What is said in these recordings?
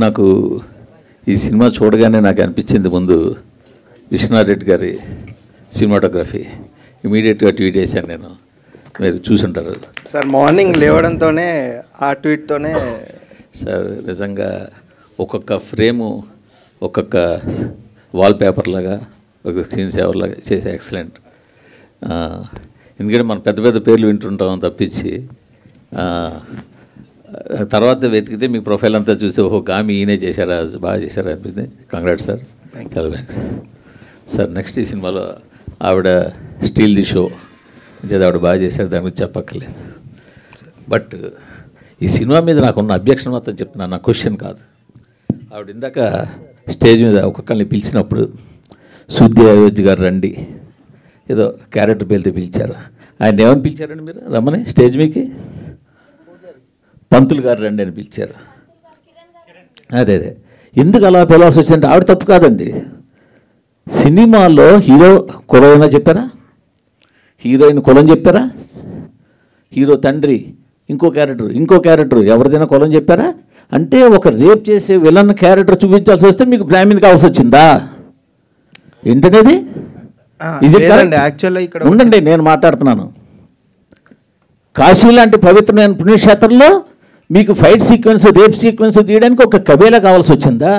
నాకు ఈ సినిమా చూడగానే నాకు అనిపించింది ముందు విశ్వనాథరెడ్డి గారి సినిమాటోగ్రఫీ. ఇమీడియట్గా ట్వీట్ చేశాను నేను, మీరు చూసుంటారు సార్. మార్నింగ్ లేవడంతోనే ఆ ట్వీట్తోనే సార్ నిజంగా ఒక్కొక్క ఫ్రేము ఒక్కొక్క వాల్పేపర్ లాగా ఒక స్క్రీన్ సేవర్ లాగా చేసే ఎక్సలెంట్. ఎందుకంటే మనం పెద్ద పెద్ద పేర్లు వింటుంటాం తప్పించి తర్వాత వెతికితే మీ ప్రొఫైల్ అంతా చూసి ఓహో గామి ఈయనే చేశారా, బాగా చేశారా అనిపించింది. Congrats sir. Thanks sir. Next ఈ సినిమాలో ఆవిడ స్టీల్ ది షో అంటే ఆవిడ బాగా చేశారు, దాని గురించి చెప్పక్కర్లేదు. బట్ ఈ సినిమా మీద నాకున్న అబ్జెక్షన్ మొత్తం చెప్తున్నాను, నా క్వశ్చన్ కాదు. ఆవిడ ఇందాక స్టేజ్ మీద ఒక్కొక్కరిని పిలిచినప్పుడు సుద్ది అయోధ్య గారు రండి ఏదో క్యారెక్టర్ పేరుతో పిలిచారు. ఆయన ఏమని పిలిచారండి మీరు రమ్మని స్టేజ్ మీకి? పంతులు గారు రండి అని పిలిచారు. అదే ఎందుకు అలా పిలవాల్సి వచ్చిందంటే ఆవిడ తప్పు కాదండి. సినిమాలో హీరో కులమైనా చెప్పారా, హీరోయిన్ కులం చెప్పారా, హీరో తండ్రి ఇంకో క్యారెక్టర్ ఎవరిదైనా కులం చెప్పారా? అంటే ఒక రేప్ చేసే విలన్ క్యారెక్టర్ చూపించాల్సి వస్తే మీకు బ్రాహ్మణ్ కావాల్సి వచ్చిందా ఏంటనేది? యాక్చువల్గా ఇక్కడ ఉండండి, నేను మాట్లాడుతున్నాను. కాశీ లాంటి పవిత్రమైన పుణ్యక్షేత్రంలో మీకు ఫైట్ సీక్వెన్స్, రేప్ సీక్వెన్స్ తీయడానికి ఒక కబేలా కావాల్సి వచ్చిందా?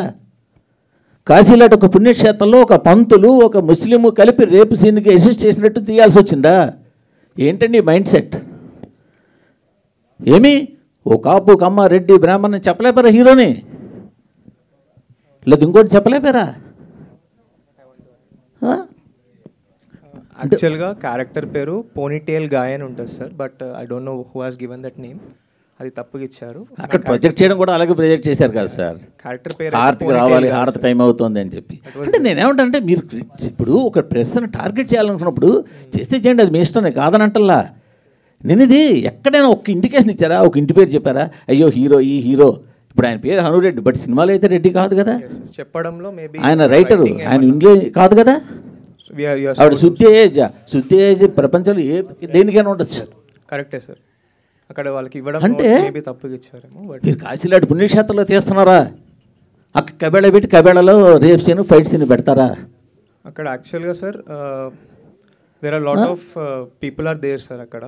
కాశీ లాంటి ఒక పుణ్యక్షేత్రంలో ఒక పంతులు ఒక ముస్లిము కలిపి రేపు సీన్కి అసిస్ట్ చేసినట్టు తీయాల్సి వచ్చిందా? ఏంటండి మైండ్ సెట్? ఏమి ఓ కాపు కమ్మ రెడ్డి బ్రాహ్మణ్ చెప్పలేపారా హీరోని? లేదు ఇంకోటి చెప్పలేపారా? యాక్చువల్గా క్యారెక్టర్ పేరు పోనీటేల్ గాయ్ అని ఉంటుంది sir, but I don't know who has given that name. అది తప్పుగా ఇచ్చారు. అక్కడ ప్రొజెక్ట్ చేయడం కూడా అలాగే ప్రొజెక్ట్ చేశారు కదా సార్. క్యారెక్టర్ పేరు హారతికి రావాలి, హారతి టైం అవుతుంది అని చెప్పి. అంటే నేనేమంటే మీరు ఇప్పుడు ఒక పర్సన్ టార్గెట్ చేయాలనుకున్నప్పుడు చేస్తే చేయండి, అది మీ ఇష్టమే కాదనంటల్లా. నేను ఇది ఎక్కడైనా ఒక ఇండికేషన్ ఇచ్చారా, ఒక ఇంటి పేరు చెప్పారా? అయ్యో హీరో ఈ హీరో ఇప్పుడు ఆయన పేరు హనురెడ్డి, బట్ సినిమాలో అయితే రెడ్డి కాదు కదా. చెప్పడంలో మేబీ ఆయన రైటరు, ఆయన ఇంగ్లీష్ కాదు కదా. ఆవిడ శుద్ధి ఏజ్ ప్రపంచంలో దేనికైనా ఉండొచ్చు. కరెక్టే సార్. అక్కడ వాళ్ళకి ఇవ్వడం అంటే మేబీ తప్పుగా ఇచ్చారేమో. మీరు కాశీలాంటి పుణ్యక్షేత్రంలో తీస్తున్నారా? అక్కడ కబేళ పెట్టి కబేళలో రేప్ సీన్ ఫైట్ సీన్ పెడతారా? అక్కడ యాక్చువల్గా sir where are lot of people are there sir అక్కడ,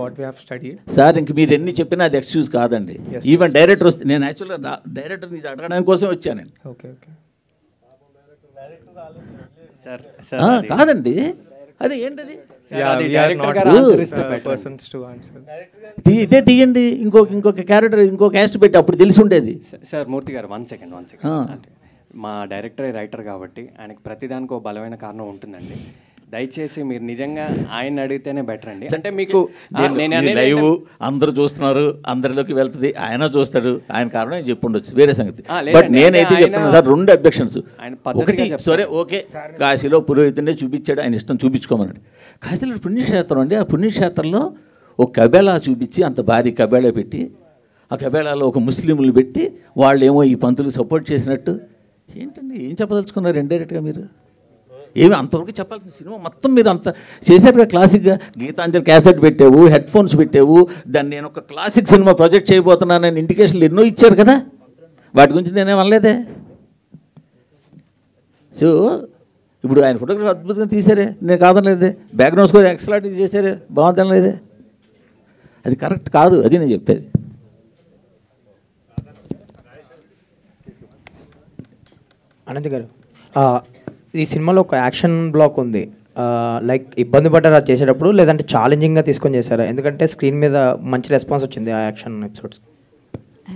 what we have studied sir. ఇంక మీరు ఎన్ని చెప్పినా అది ఎక్స్క్యూజ్ కాదండి. ఈవెన్ డైరెక్టర్ వస్తే నేను యాక్చువల్గా డైరెక్టర్ ఇది అడగడానికి కోసం వచ్చాను. ఓకే ఓకే కాదండి, అదే ఏంటది ఇదే తీయండి, ఇంకొక క్యారెక్టర్ ఇంకో క్యాస్ట్ పెట్టి అప్పుడు తెలిసి ఉండేది. సార్ మూర్తి గారు 1 సెకండ్ మా డైరెక్టర్ రైటర్ కాబట్టి ఆయనకు ప్రతిదానికి ఒక బలమైన కారణం ఉంటుందండి. దయచేసి మీరు నిజంగా ఆయన అడిగితేనే బెటర్ అండి. అంటే మీకు లైవ్ అందరూ చూస్తున్నారు, అందరిలోకి వెళ్తుంది, ఆయన చూస్తాడు, ఆయన కారణం చెప్పి ఉండొచ్చు, వేరే సంగతి. బట్ నేనైతే చెప్తున్నా సార్, 2 అబ్జెక్షన్స్. ఒకటి సరే ఓకే, కాశీలో పురోహితుడినే చూపించాడు, ఆయన ఇష్టం చూపించుకోమన్నాడు. కాశీలో పుణ్యక్షేత్రం అండి, ఆ పుణ్యక్షేత్రంలో ఒక కబేళా చూపించి అంత భారీ కబేళా పెట్టి ఆ కబేళాలో ఒక ముస్లింలు పెట్టి వాళ్ళేమో ఈ పంతులు సపోర్ట్ చేసినట్టు ఏంటండి? ఏం చెప్పదలుచుకున్నారు ఇండైరెక్ట్గా మీరు? ఏమి అంతవరకు చెప్పాల్సిన సినిమా మొత్తం మీరు అంత చేశారుగా. క్లాసిక్గా గీతాంజలి క్యాసెట్ పెట్టావు, హెడ్ ఫోన్స్ పెట్టావు, దాన్ని నేను ఒక క్లాసిక్ సినిమా ప్రొజెక్ట్ చేయబోతున్నానని ఇండికేషన్లు ఎన్నో ఇచ్చారు కదా, వాటి గురించి నేనేం అనలేదే. సో ఇప్పుడు ఆయన ఫోటోగ్రఫీ అద్భుతంగా తీశారే, నేను కాదనలేదే. బ్యాక్గ్రౌండ్ స్కోర్ ఎక్సలెంట్ చేశారే, బాగుందనలేదే. అది కరెక్ట్ కాదు, అది నేను చెప్పేది. అనంత్ గారు, ఈ సినిమాలో ఒక యాక్షన్ బ్లాక్ ఉంది. లైక్ ఇబ్బంది పడ్డారా చేసేటప్పుడు, లేదంటే ఛాలెంజింగ్గా తీసుకొని చేశారా? ఎందుకంటే స్క్రీన్ మీద మంచి రెస్పాన్స్ వచ్చింది ఆ యాక్షన్ ఎపిసోడ్స్.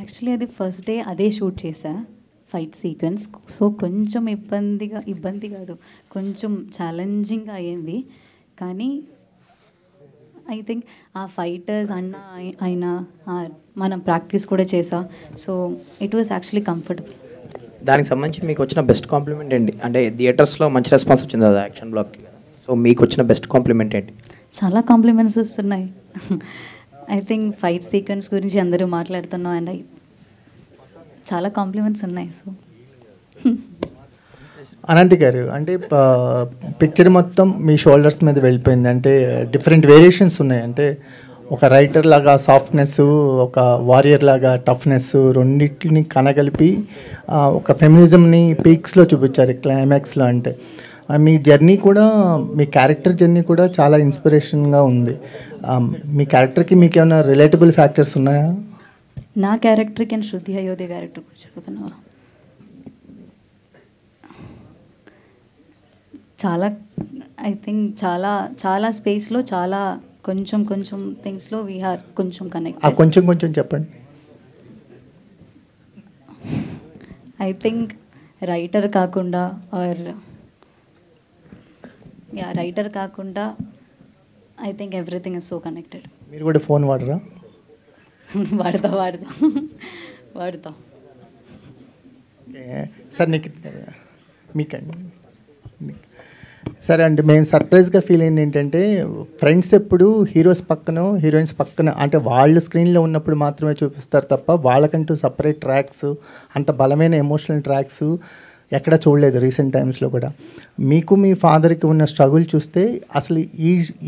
యాక్చువల్లీ అది ఫస్ట్ డే అదే షూట్ చేశా, ఫైట్ సీక్వెన్స్. సో కొంచెం ఇబ్బంది కాదు, కొంచెం ఛాలెంజింగ్గా అయ్యింది. కానీ ఐ థింక్ ఆ ఫైటర్స్ అన్న అయినా మనం ప్రాక్టీస్ కూడా చేసా. So it was actually comfortable. దానికి సంబంధించి మీకు వచ్చిన బెస్ట్ కాంప్లిమెంట్ ఏంటి? అంటే థియేటర్స్లో మంచి రెస్పాన్స్ వచ్చింది అది యాక్షన్ బ్లాక్కి. సో మీకు వచ్చిన బెస్ట్ కాంప్లిమెంట్ ఏంటి? చాలా కాంప్లిమెంట్స్ వస్తున్నాయి. ఐ థింక్ ఫైట్ సీక్వెన్స్ గురించి అందరూ మాట్లాడుతున్నాం, అండ్ చాలా కాంప్లిమెంట్స్ ఉన్నాయి. సో అనంత్ గారు, అంటే పిక్చర్ మొత్తం మీ షోల్డర్స్ మీద వెళ్ళిపోయింది. అంటే డిఫరెంట్ వేరియేషన్స్ ఉన్నాయి. అంటే ఒక రైటర్ లాగా సాఫ్ట్నెస్, ఒక వారియర్ లాగా టఫ్నెస్ రెండింటిని కనగలిపి ఒక ఫెమినిజంని పీక్స్లో చూపించారు క్లైమాక్స్లో. అంటే మీ జర్నీ కూడా, మీ క్యారెక్టర్ జర్నీ కూడా చాలా ఇన్స్పిరేషన్గా ఉంది. మీ క్యారెక్టర్కి మీకు ఏమైనా రిలేటబుల్ ఫ్యాక్టర్స్ ఉన్నాయా? నా క్యారెక్టర్కి అండ్ శృతి అయోధ్య క్యారెక్టర్ గురించి చెప్తున్నావా? చాలా ఐ థింక్ చాలా చాలా స్పేస్లో చాలా కొంచెం కొంచెం థింగ్స్లో వీఆర్ కొంచెం కనెక్ట్. కొంచెం కొంచెం చెప్పండి. ఐ థింక్ రైటర్ కాకుండా ఆర్ రైటర్ కాకుండా I think everything is so connected. మీరు కూడా ఫోన్ వాడరా? వాడతా. సార్ మీకండి. సరే అండి, మేము సర్ప్రైజ్గా ఫీల్ అయింది ఏంటంటే ఫ్రెండ్స్ ఎప్పుడు హీరోస్ పక్కన హీరోయిన్స్ పక్కన అంటే వాళ్ళు స్క్రీన్లో ఉన్నప్పుడు మాత్రమే చూపిస్తారు తప్ప వాళ్ళకంటూ సపరేట్ ట్రాక్స్, అంత బలమైన ఎమోషనల్ ట్రాక్స్ ఎక్కడ చూడలేదు రీసెంట్ టైమ్స్లో కూడా. మీకు మీ ఫాదర్కి ఉన్న స్ట్రగుల్ చూస్తే అసలు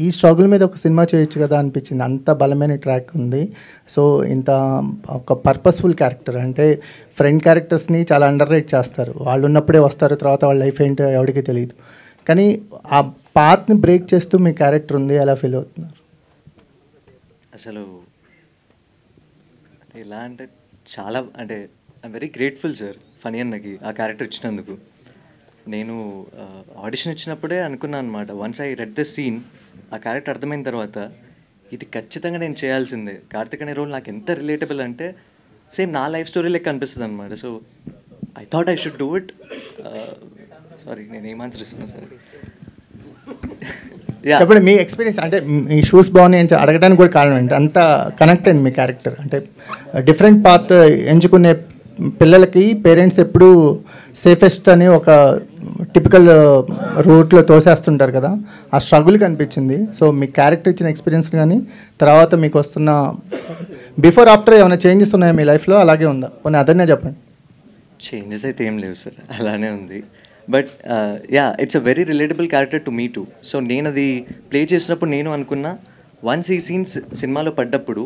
ఈ స్ట్రగుల్ మీద ఒక సినిమా చేయొచ్చు కదా అనిపించింది. అంత బలమైన ట్రాక్ ఉంది. సో ఇంత ఒక పర్పస్ఫుల్ క్యారెక్టర్, అంటే ఫ్రెండ్ క్యారెక్టర్స్ని చాలా అండర్ రేట్ చేస్తారు. వాళ్ళు ఉన్నప్పుడే వస్తారు, తర్వాత వాళ్ళ లైఫ్ ఏంటో ఎవరికి తెలియదు. కానీ ఆ పాత్ని బ్రేక్ చేస్తూ మీ క్యారెక్టర్ ఉంది, ఎలా ఫీల్ అవుతున్నారు? అసలు ఎలా అంటే చాలా అంటే I'm very grateful sir Phani అన్నకి ఆ క్యారెక్టర్ ఇచ్చినందుకు. నేను ఆడిషన్ ఇచ్చినప్పుడే అనుకున్నాను అనమాట, once I read the scene, ఆ క్యారెక్టర్ అర్థమైన తర్వాత ఇది ఖచ్చితంగా నేను చేయాల్సిందే. కార్తిక్ అనే రోల్ నాకు ఎంత రిలేటబుల్ అంటే సేమ్ నా లైఫ్ స్టోరీ లెక్క అనిపిస్తుంది అనమాట. So I thought I should do it. Sorry నేను ఏం ఆన్సర్ ఇస్తున్నాను సార్? చెప్పండి మీ ఎక్స్పీరియన్స్. అంటే మీ షూస్ బాగున్నాయి అని అడగడానికి కూడా కారణం ఏంటి? అంత కనెక్ట్ అయింది మీ క్యారెక్టర్. అంటే డిఫరెంట్ పాత్ ఎంచుకునే పిల్లలకి పేరెంట్స్ ఎప్పుడు సేఫెస్ట్ అని ఒక టిపికల్ రూట్లో తోసేస్తుంటారు కదా, ఆ స్ట్రగుల్ కనిపించింది. సో మీ క్యారెక్టర్ ఇచ్చిన ఎక్స్పీరియన్స్ కానీ తర్వాత మీకు వస్తున్న బిఫోర్ ఆఫ్టర్ ఏమైనా చేంజెస్ ఉన్నాయా మీ లైఫ్లో? అలాగే ఉందా? కొన్ని అదనే చెప్పండి. చేంజెస్ అయితే ఏం లేవు సార్, అలానే ఉంది. But it's a very relatable character to me two. So నేను అది ప్లే చేసినప్పుడు నేను అనుకున్నా, వన్స్ ఈ సీన్స్ సినిమాలో పడ్డప్పుడు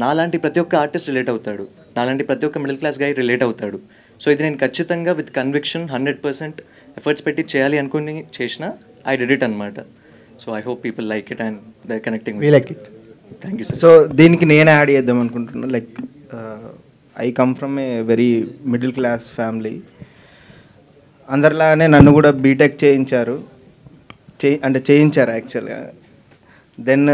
నాలాంటి ప్రతి ఒక్క ఆర్టిస్ట్ రిలేట్ అవుతాడు, నాలాంటి ప్రతి ఒక్క మిడిల్ క్లాస్ గాయ్ రిలేట్ అవుతాడు. సో ఇది నేను ఖచ్చితంగా విత్ కన్విక్షన్ 100% ఎఫర్ట్స్ పెట్టి చేయాలి అనుకుని చేసిన ఐ డిడ్ ఇట్ అనమాట. So I hope people like it and they connecting. Like it. Thank you sir. So దీనికి నేను యాడ్ చేద్దాం అనుకుంటున్నాను. Like I come from a very middle class family. అందరిలాగానే నన్ను కూడా బీటెక్ చేయించారు యాక్చువల్గా. దెన్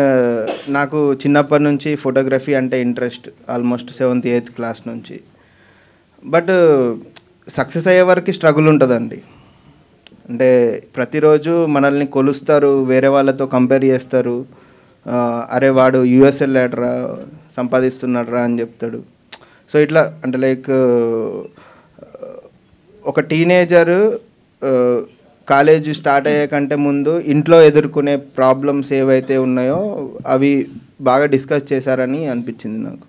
నాకు చిన్నప్పటి నుంచి ఫోటోగ్రఫీ అంటే interest, almost 7th 8th class నుంచి. బట్ సక్సెస్ అయ్యే వరకు స్ట్రగుల్ ఉంటుందండి. అంటే ప్రతిరోజు మనల్ని కొలుస్తారు, వేరే వాళ్ళతో కంపేర్ చేస్తారు. అరే వాడు యూఎస్ వెళ్ళాడరా, సంపాదిస్తున్నాడరా అని చెప్తాడు. సో ఇట్లా అంటే లైక్ ఒక టీనేజర్ కాలేజ్ స్టార్ట్ అయ్యే కంటే ముందు ఇంట్లో ఎదుర్కొనే ప్రాబ్లమ్స్ ఏవైతే ఉన్నాయో అవి బాగా డిస్కస్ చేశారని అనిపించింది నాకు.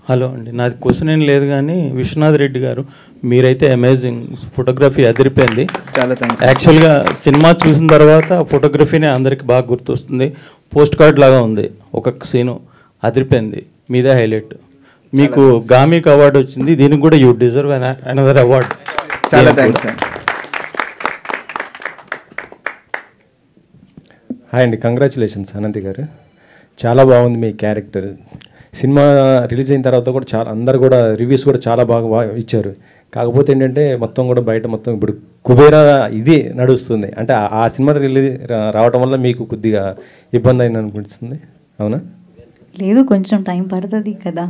హలో అండి, నాది క్వశ్చన్ ఏం లేదు కానీ విశ్వనాథ్ రెడ్డి గారు మీరైతే అమేజింగ్, ఫోటోగ్రఫీ అదిరిపోయింది. చాలా థ్యాంక్స్. యాక్చువల్గా సినిమా చూసిన తర్వాత ఫోటోగ్రఫీనే అందరికి బాగా గుర్తొస్తుంది. పోస్ట్ కార్డ్ లాగా ఉంది, ఒక్కొక్క సీను అదిరిపోయింది, మీదే హైలైట్. మీకు గామిక్ అవార్డు వచ్చింది, దీనికి కూడా యూ డిజర్వ్ అనదర్ అవార్డ్. చాలా థ్యాంక్స్ సార్. హాయ్ అండి, కంగ్రాచులేషన్స్ అనంతి గారు, చాలా బాగుంది మీ క్యారెక్టర్. సినిమా రిలీజ్ అయిన తర్వాత కూడా చాలా అందరు కూడా రివ్యూస్ కూడా చాలా బాగా ఇచ్చారు. కాకపోతే ఏంటంటే మొత్తం కూడా బయట మొత్తం ఇప్పుడు కుబేరా ఇది నడుస్తుంది. అంటే ఆ సినిమా రిలీజ్ రావటం వల్ల మీకు కొద్దిగా ఇబ్బంది అయింది అనిపిస్తుంది, అవునా? లేదు, కొంచెం టైం పడుతుంది కదా.